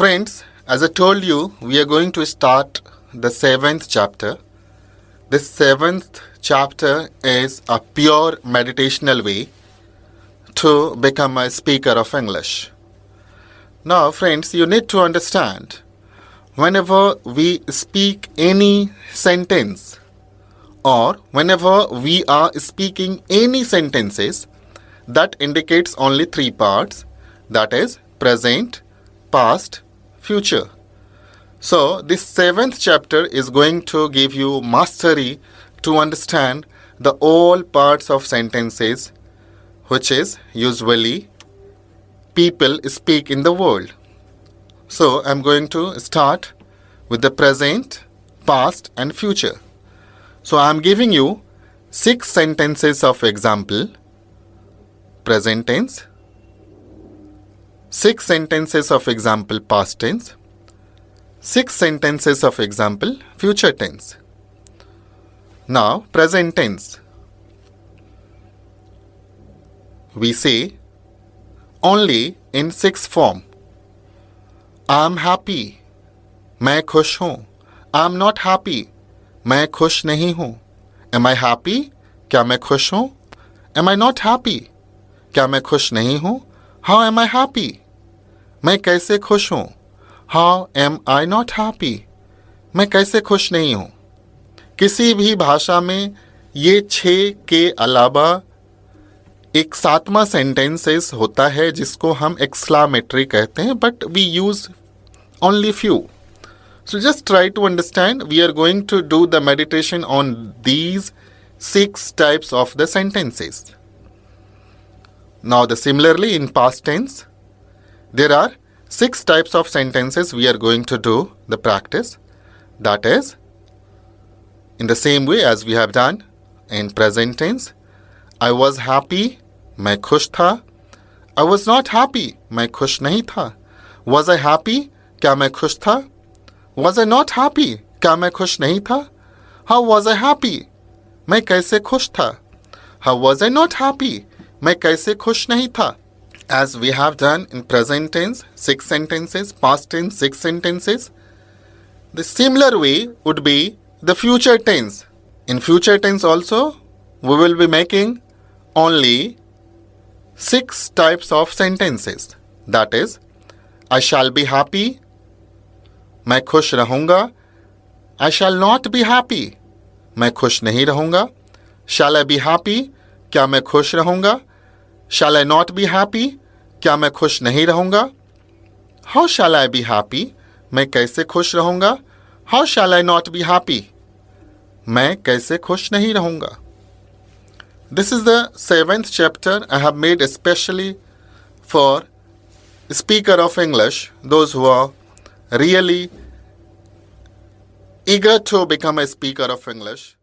Friends, as I told you, we are going to start the 7th chapter. This 7th chapter is a pure meditational way to become a speaker of English. Now, friends, you need to understand, whenever we speak any sentence or whenever we are speaking any sentences, that indicates only three parts, that is present, past, future. So this 7th chapter is going to give you mastery to understand the all parts of sentences which is usually people speak in the world. So I'm going to start with the present, past and future. So I'm giving you 6 sentences of example, present tense, 6 sentences of example past tense, 6 sentences of example future tense. Now present tense. We say only in 6 form. I am happy, मैं खुश हूँ. I am not happy, मैं खुश नहीं हूँ. Am I happy? क्या मैं खुश हूँ? Am I not happy? क्या मैं खुश नहीं हूँ? How am I happy? मैं कैसे खुश हूँ? How am I not happy? मैं कैसे खुश नहीं हूँ? किसी भी भाषा में ये 6 के अलावा एक 7वां सेंटेंसेस होता है जिसको हम एक्सक्लामेटरी कहते हैं, but we use only few. So just try to understand. We are going to do the meditation on these 6 types of the sentences. Now similarly in past tense, there are 6 types of sentences we are going to do the practice. That is, in the same way as we have done in present tense, I was happy, मैं खुश था. I was not happy, मैं खुश नहीं था. Was I happy? क्या मैं खुश था? Was I not happy? क्या मैं खुश नहीं था? How was I happy? मैं कैसे खुश था? How was I not happy? मैं कैसे खुश नहीं था? As we have done in present tense, 6 sentences, past tense, 6 sentences. The similar way would be the future tense. In future tense also, we will be making only 6 types of sentences. That is, I shall be happy, मैं खुश रहूँगा. I shall not be happy, मैं खुश नहीं रहूँगा. Shall I be happy? क्या मैं खुश रहूँगा? Shall I not be happy? क्या मैं खुश नहीं रहूँगा? How shall I be happy? मैं कैसे खुश रहूँगा? How shall I not be happy? मैं कैसे खुश नहीं रहूँगा? This is the 7th chapter I have made especially for speaker of English, those who are really eager to become a speaker of English.